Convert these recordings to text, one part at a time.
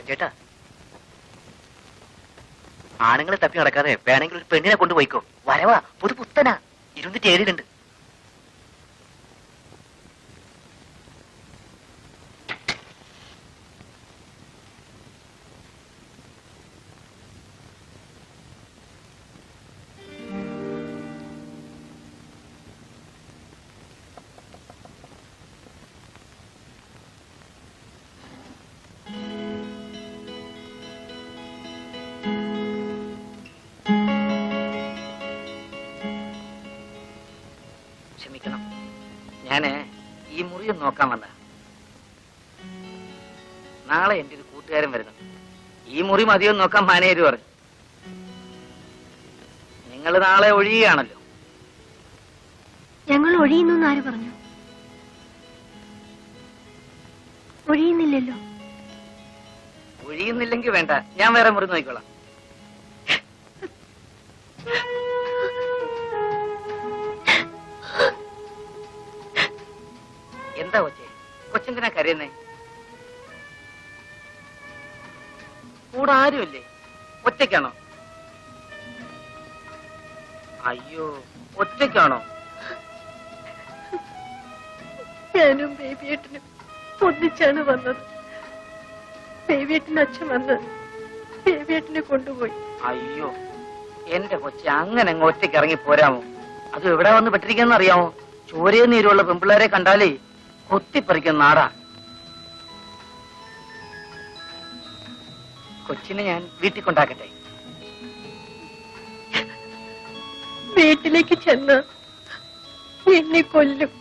ചേട്ടാ, ആണുങ്ങളെ തപ്പി നടക്കാതെ വേണമെങ്കിൽ ഒരു പെണ്ണിനെ കൊണ്ടുപോയിക്കോ. വരവാ, പുതുപുത്തനാ, 27 ക്ഷമിക്കണം, ഞാന് ഈ മുറി ഒന്ന് നോക്കാൻ വന്ന. നാളെ എന്റെ ഒരു കൂട്ടുകാരൻ വരുന്നു. ഈ മുറി മതിയൊന്ന് നോക്കാൻ മാനേജർ പറഞ്ഞു. നിങ്ങൾ നാളെ ഒഴിയുകയാണല്ലോ. ഞങ്ങൾ ഒഴിയുന്നു ആര് പറഞ്ഞു? ഒഴിയുന്നില്ലല്ലോ. ഒഴിയുന്നില്ലെങ്കിൽ വേണ്ട, ഞാൻ വേറെ മുറി നോക്കിക്കോളാം. എന്താ കൊച്ചേ, കൊച്ചെന്തിനാ കരയുന്നേ? കൂടെ ആരുമില്ലേ? ഒറ്റയ്ക്കാണോ? അയ്യോ, ഒറ്റയ്ക്കാണോ? ഞാനും ബേബിയേട്ടനും ഒന്നിച്ചാണ് വന്നത്. ബേബിയേട്ടന് അച്ഛൻ വന്ന് ബേബിയേട്ടനെ കൊണ്ടുപോയി. അയ്യോ, എന്റെ കൊച്ചെ, അങ്ങനെ അങ്ങ് ഒറ്റയ്ക്ക് ഇറങ്ങി പോരാമോ? അത് എവിടെ വന്ന് പെട്ടിരിക്കുന്ന അറിയാമോ? ചോരയും നീരുള്ള പെൺപിള്ളേരെ കണ്ടാലേ കൊത്തിപ്പറിക്കുന്ന നാടാ. കൊച്ചിനെ ഞാൻ വീട്ടിൽ കൊണ്ടാക്കട്ടെ? വീട്ടിലേക്ക് ചെന്ന് എന്നെ കൊല്ലും.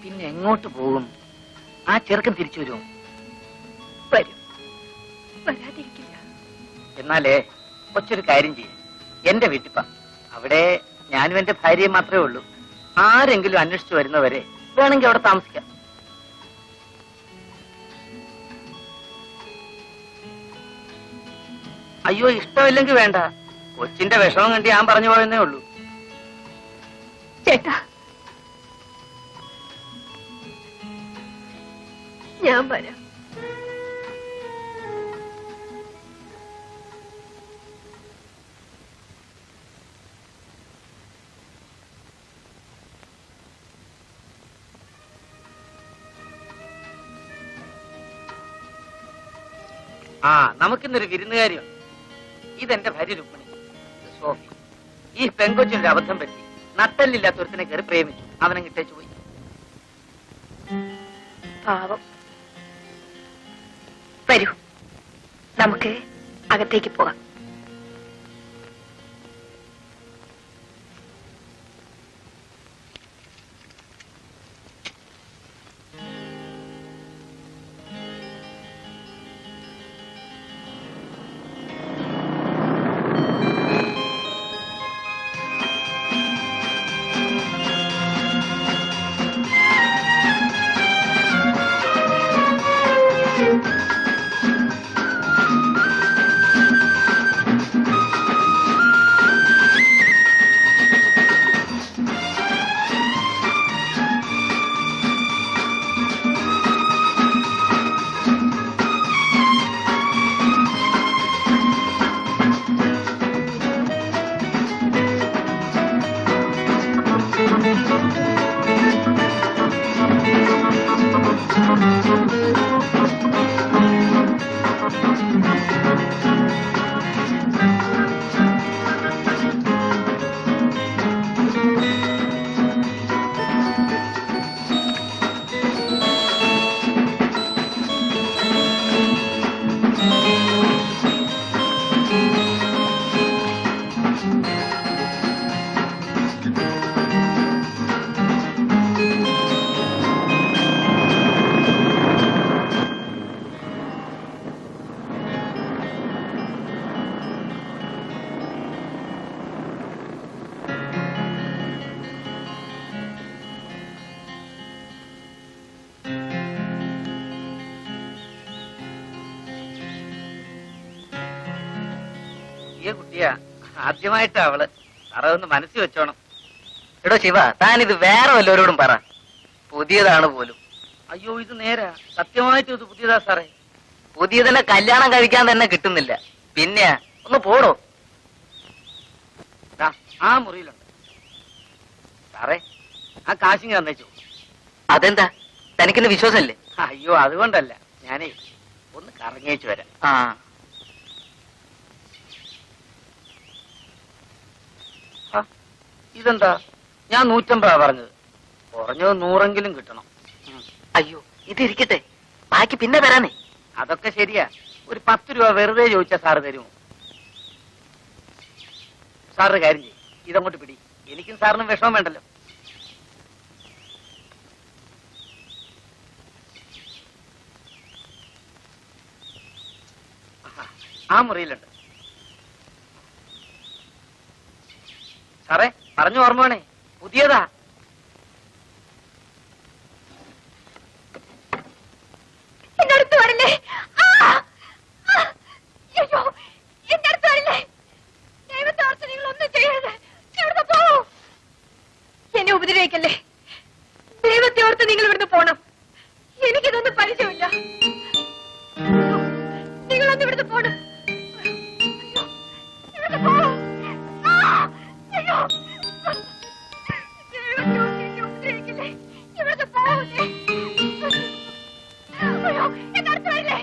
പിന്നെ എങ്ങോട്ട് പോകും? ആ ചെറുക്കൻ തിരിച്ചു വരുമോ? വരും, വരാതിരിക്കില്ല. എന്നാലേ കൊച്ചൊരു കാര്യം ചെയ്യും, എന്റെ വീട്ടിപ്പ. അവിടെ ഞാനും എന്റെ ഭാര്യയും മാത്രമേ ഉള്ളൂ. ആരെങ്കിലും അന്വേഷിച്ചു വരുന്നവരെ വേണമെങ്കിൽ അവിടെ താമസിക്കാം. അയ്യോ, ഇഷ്ടമില്ലെങ്കിൽ വേണ്ട. കൊച്ചിന്റെ വിഷമം കണ്ടി ഞാൻ പറഞ്ഞു പോയെന്നേ ഉള്ളൂ. ചേട്ടാ, ഞാൻ വരാം. ആ, നമുക്കിന്നൊരു വിരുന്നുകാരിയുണ്ട്. ഇതെന്റെ ഭാര്യ രുക്മിണി, സോഫി. ഈ പെങ്കൊച്ചിനൊരു അബദ്ധം പറ്റി. നട്ടല്ലില്ലാത്ത ഒരുത്തിനെ കയറി പ്രേമിച്ചു. അവനെ കിട്ടേച്ചു പോയി. പാവം. വരൂ, നമുക്ക് അകത്തേക്ക് പോകാം. കുട്ടിയാ, ആദ്യമായിട്ടാ അവള്. സാറേ ഒന്ന് മനസ്സിൽ വെച്ചോണം. എടോ ശിവ, താനിത് വേറെ വല്ലവരോടും പറ. പുതിയതാണ് പോലും. അയ്യോ, ഇത് നേരാ, സത്യമായിട്ടും ഇത് പുതിയതാ സാറേ. പുതിയതിനെ കല്യാണം കഴിക്കാൻ തന്നെ കിട്ടുന്നില്ല. പിന്നെ ഒന്ന് പോടോ. ദാ, ആ മുറിയിലുണ്ട്. സാറേ, ആ കാശിങ് തന്നേച്ചു. അതെന്താ, തനിക്കിന്ന് വിശ്വാസല്ലേ? അയ്യോ, അതുകൊണ്ടല്ല. ഞാനേ ഒന്ന് കറങ്ങിയേച്ചു വരാം. ആ, ഇതെന്താ, ഞാൻ 150 പറഞ്ഞത്. കുറഞ്ഞത് 100 കിട്ടണം. അയ്യോ, ഇതിരിക്കട്ടെ, ബാക്കി പിന്നെ തരാനേ. അതൊക്കെ ശരിയാ. ഒരു 10 രൂപ വെറുതെ ചോദിച്ചാ സാറ് തരുമോ? സാറിന് കാര്യം ചെയ്യും, ഇതങ്ങോട്ട് പിടി. എനിക്കും സാറിനും വിഷമം വേണ്ടല്ലോ. ആ മുറിയിലുണ്ട്. സാറേ, പറഞ്ഞു ഓർമ്മ വേണേ, പുതിയതാ. എന്റെ അടുത്ത് വരില്ലേ? അയ്യോ, എന്റെ അടുത്ത് വരില്ലേ? ദൈവത്തെ ഓർത്ത് നിങ്ങൾ ഒന്നും ചെയ്യരുത്. ഇവിടുന്ന് പോവൂ. എന്നെ ഉപദ്രവിക്കല്ലേ. ദൈവത്തെ ഓർത്ത് നിങ്ങൾ ഇവിടുന്ന് പോണം. എനിക്കിതൊന്നും പരിചയമില്ല. നിങ്ങളൊന്ന് ഇവിടുന്ന് പോണം. അയ്യോ, ഇവിടുന്ന് പോവൂ. അയ്യോ, ദൈവത്തെ ഓർത്ത് എന്നെ ഉപദ്രവിക്കല്ലേ. ഇവിടുന്ന് പോവൂലേ. അയ്യോ, എന്റെ അടുത്ത് വരില്ലേ?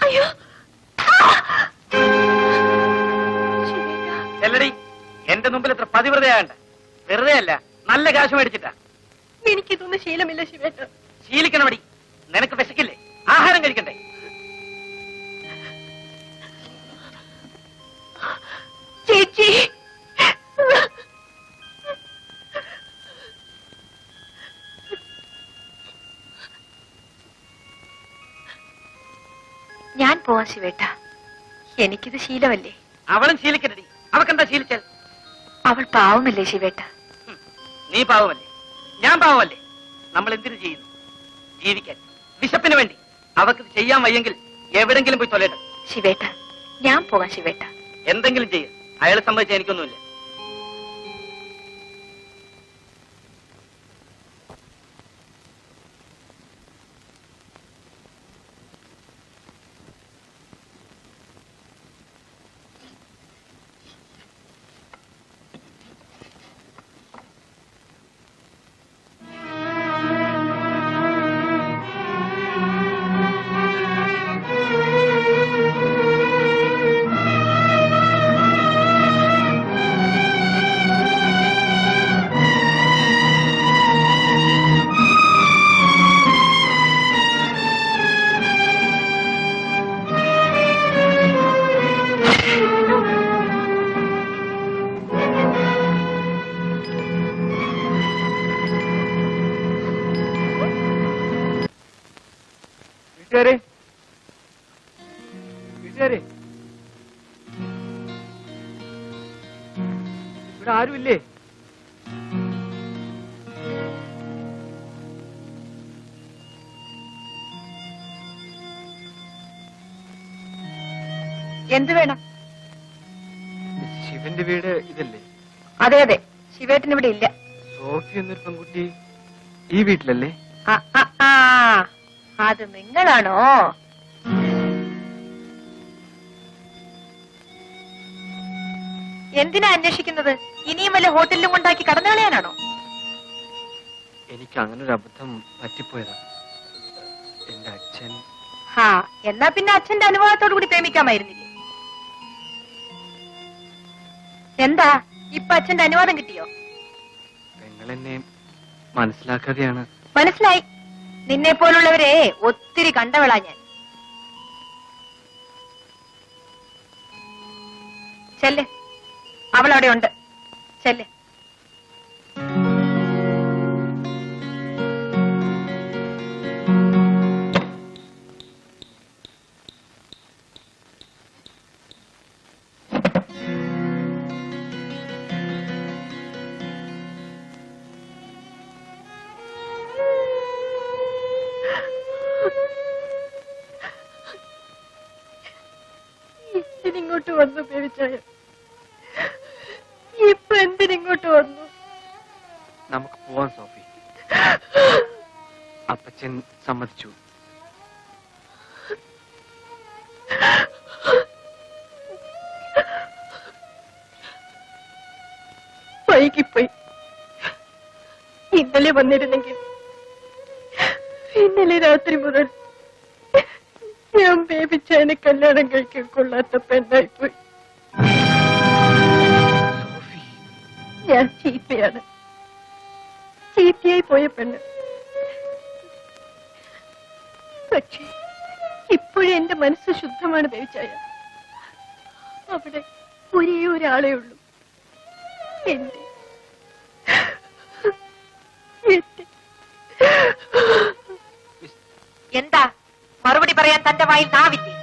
അയ്യോ, ചെല്ലടി, എന്റെ മുമ്പിൽ എത്ര പതിവ്രതയാകണ്ട. വെറുതെ അല്ല, നല്ല കാശ് മേടിച്ചിട്ടാ. എനിക്കിതൊന്നും ശീലമില്ല ശിവേട്ട. ശീലിക്കണമടി. നിനക്ക് വിശക്കില്ലേ? ആഹാരം കഴിക്കണ്ടേ? ചേച്ചി, ഞാൻ പോവാൻ ശിവേട്ട. എനിക്കിത് ശീലമല്ലേ. അവളും ശീലിക്കണ്ടടി. അവക്കെന്താ ശീലിച്ചാൽ? അവൾ പാവമല്ലേ ശിവേട്ട? നീ പാവമല്ലേ, ഞാൻ പാവമല്ലേ? നമ്മൾ എന്തിനു ചെയ്യുന്നു? ജീവിക്കാൻ, വിശപ്പിന് വേണ്ടി. അവർക്ക് ചെയ്യാൻ വയ്യെങ്കിൽ എവിടെങ്കിലും പോയി തൊലയിട. ശിവേട്ട, ഞാൻ പോകാം ശിവേട്ട. എന്തെങ്കിലും ചെയ്യ. അയാളെ സംബന്ധിച്ച് എനിക്കൊന്നുമില്ല. ഇവിടെ ആരുമില്ലേ? എന്ത് വേണം? ശിവന്റെ വീട് ഇതല്ലേ? അതെ അതെ, ശിവേട്ടൻ ഇവിടെ ഇല്ല. സോഫി എന്നൊരു പെൺകുട്ടി ഈ വീട്ടിലല്ലേ? അത് നിങ്ങളാണോ? എന്തിനാ അന്വേഷിക്കുന്നത്? ഇനിയും വല്ല ഹോട്ടലിലും കൊണ്ടാക്കി കടന്നു കളയാനാണോ? എനിക്ക് അങ്ങനെ ഒരു അബദ്ധം പറ്റിപ്പോയതാ. എന്റെ അച്ഛൻ. എന്നാ പിന്നെ അച്ഛന്റെ അനുവാദത്തോടു കൂടി പ്രേമിക്കാമായിരുന്നില്ലേ? എന്താ ഇപ്പൊ അച്ഛന്റെ അനുവാദം കിട്ടിയോ? പെങ്ങളെന്നെ മനസ്സിലാക്കാതെയാണ്. മനസ്സിലായി. നിന്നെ പോലുള്ളവരെ ഒത്തിരി കണ്ടവളാ ഞാൻ. ചെല്ല്, അവൾ അവിടെ ഉണ്ട്. ചെല്ല്. ഇങ്ങോട്ട് വന്നു പേടിച്ചായ. ഇപ്പൊ എന്തിനിങ്ങോട്ട് വന്നു? നമുക്ക് പോവാം സോഫി. അപ്പച്ചൻ സമ്മതിച്ചു. വൈകിപ്പോയി. ഇന്നലെ വന്നിരുന്നെങ്കിൽ ഇന്നലെ രാത്രി മുതൽ ഞാൻ ബേബിച്ചാനെ കല്യാണം കഴിക്കാൻ കൊള്ളാത്ത പെണ്ണായിപ്പോയി. ഞാൻ ചീത്തയാണ്, ചീത്തയായി പോയ പെണ്ണ്. പക്ഷേ ഇപ്പോഴും എന്റെ മനസ്സ് ശുദ്ധമാണ് ബേബിച്ചായ. അവിടെ ഒരേ ഒരാളേ ഉള്ളൂ, എന്റെ. എന്താ മറുപടി പറയാൻ തന്റെ വായിൽ നാവില്ലേ?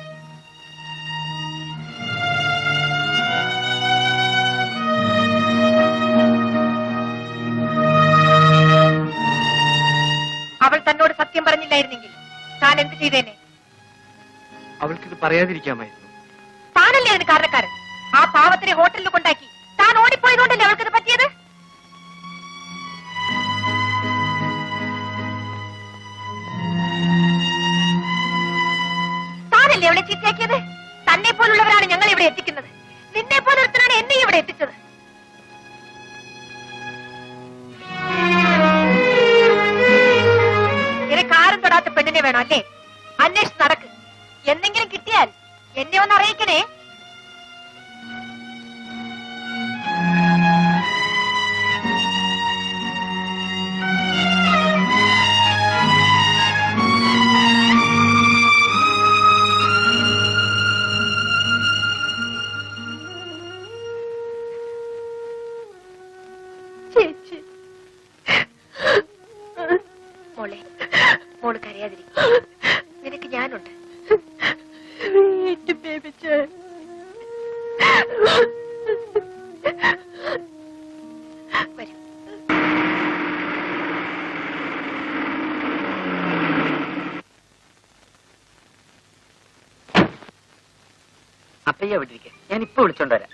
അവൾ തന്നോട് സത്യം പറഞ്ഞില്ലായിരുന്നെങ്കിൽ താൻ എന്ത് ചെയ്തേനെ? അവൾക്കിത് പറയാതിരിക്കാമായിരുന്നു. താനല്ലേ അതിന് കാരണക്കാരൻ. ആ പാവത്തിനെ ഹോട്ടലിൽ കൊണ്ടാക്കി താൻ ഓടിപ്പോയതുകൊണ്ടല്ലേ അവൾക്കിത് പറ്റിയത്? താനല്ലേ അവളെ ചീത്തയാക്കിയത്? തന്നെ പോലുള്ളവരാണ് ഞങ്ങൾ ഇവിടെ എത്തിക്കുന്നത്. നിന്നെ പോലൊരുത്തനാണ് എന്നെ ഇവിടെ എത്തിച്ചത്. നിനക്ക് ആരും തൊടാത്ത പെണ്ണിനെ വേണം അല്ലേ? അന്വേഷിച്ച് നടക്ക്. എന്തെങ്കിലും കിട്ടിയാൽ എന്നെ ഒന്ന് അറിയിക്കണേ. ചേച്ചി, മോളെ, മോള് കരയാതിരിക്കും. നിനക്ക് ഞാനുണ്ട്. ബേബിച്ചായ വരൂ. അപ്പയ്യ വിട്ടിരിക്കെ, ഞാൻ ഇപ്പൊ വിളിച്ചോണ്ടുവരാം.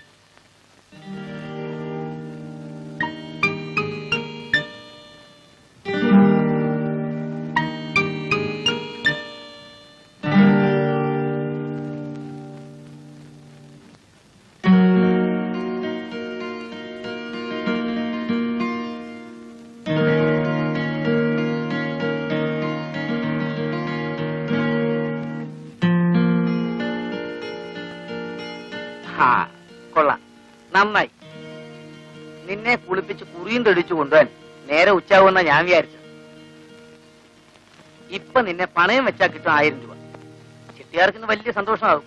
കൊള്ളാം, നന്നായി. നിന്നെ കുളിപ്പിച്ച് കുറിയും തെളിച്ചു കൊണ്ടുപോകാൻ നേരെ ഉച്ചാവുന്ന ഞാൻ വിചാരിച്ചു. ഇപ്പൊ നിന്നെ പണയം വെച്ചാൽ കിട്ടും 1000 രൂപ. ചെട്ടിയാർക്കിന് വലിയ സന്തോഷമാകും.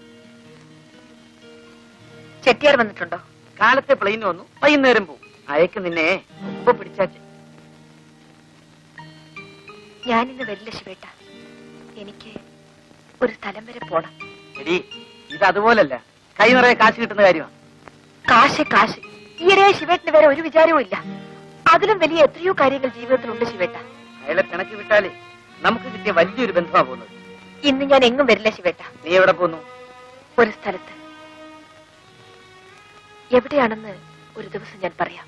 ചെട്ടിയാർ വന്നിട്ടുണ്ടോ? കാലത്തെ പ്ലെയിൻ വന്നു, വൈകുന്നേരം പോവും. അയക്ക് നിന്നെ മുമ്പ് പിടിച്ചാച്ച്. ഞാനിന്ന് വരില്ല ശിവേട്ട. എനിക്ക് ഒരു സ്ഥലം വരെ പോണം. എടി, ഇത് അതുപോലല്ല, കൈ നിറയെ കാശ് കിട്ടുന്ന കാര്യമാണ്. കാശ് കാശ്. ഈയിടെ ശിവേട്ടിന് വേറെ ഒരു വിചാരവും ഇല്ല. അതിലും വലിയ എത്രയോ കാര്യങ്ങൾ ജീവിതത്തിലുണ്ട് ശിവേട്ട. അയാളെ പിണക്കി വിട്ടാലേ നമുക്ക് കിട്ടിയ വലിയൊരു ബന്ധമാ പോകുന്നത്. ഇന്ന് ഞാൻ എങ്ങും വരില്ല ശിവേട്ട. നീ എവിടെ പോന്നു? ഒരു സ്ഥലത്ത്. എവിടെയാണെന്ന് ഒരു ദിവസം ഞാൻ പറയാം.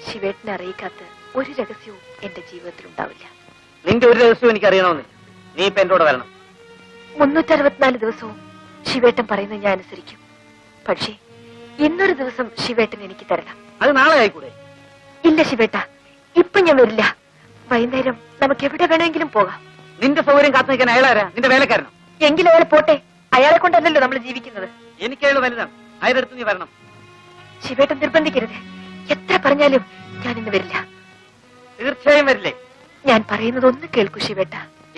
ശിവേട്ടിനെ അറിയിക്കാത്ത ഒരു രഹസ്യവും എന്റെ ജീവിതത്തിൽ ഉണ്ടാവില്ല. നിന്റെ ഒരു രഹസ്യവും എനിക്ക് അറിയണമെന്നില്ല. നീ ഇപ്പൊ എന്റെ കൂടെ വരണം. 364 ദിവസവും ശിവേട്ടൻ പറയുന്നത് ഞാൻ അനുസരിക്കും. പക്ഷേ ഇന്നൊരു ദിവസം ശിവേട്ടൻ എനിക്ക് തരണം. അത് നാളെ ആയിക്കൂടെ? ഇല്ല ശിവേട്ട, ഇപ്പൊ ഞാൻ വരില്ല. വൈകുന്നേരം നമുക്ക് എവിടെ വേണമെങ്കിലും പോകാം. നിന്റെ സൗകര്യം കാത്തു നിൽക്കാൻ അയാളാരാ? നിന്റെ വേലക്കാരനോ? എങ്കിലും അയാൾ പോട്ടെ. അയാളെ കൊണ്ടല്ലല്ലോ നമ്മൾ ജീവിക്കുന്നത്. എനിക്ക് അയാൾ വലുതാണ്. അയാളെടുത്ത് നീ വരണം. ശിവേട്ടൻ നിർബന്ധിക്കരുത്. എത്ര പറഞ്ഞാലും ഞാൻ ഇന്ന് വരില്ല. തീർച്ചയായും വരില്ലേ? ഞാൻ പറയുന്നത് ഒന്ന് കേൾക്കൂ ശിവേട്ട.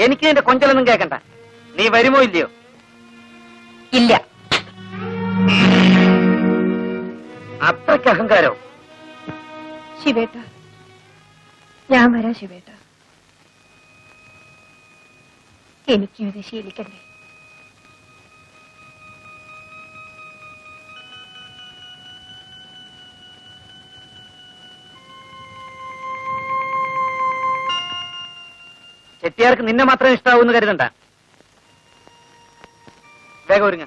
എനിക്ക് നിന്റെ കൊഞ്ചലൊന്നും കേൾക്കണ്ട. നീ വരുമോ ഇല്ലയോ? ഇല്ല. അത്രയ്ക്ക് അഹങ്കാരോ? ശിവേട്ട, ഞാൻ വരാം ശിവേട്ട. എനിക്കും ഇത് ശീലിക്കണ്ടേ? ചെട്ടിയാർക്ക് നിന്നെ മാത്രം ഇഷ്ടാവൂന്ന് കരുതണ്ട. വേഗം ഒരുങ്ങ.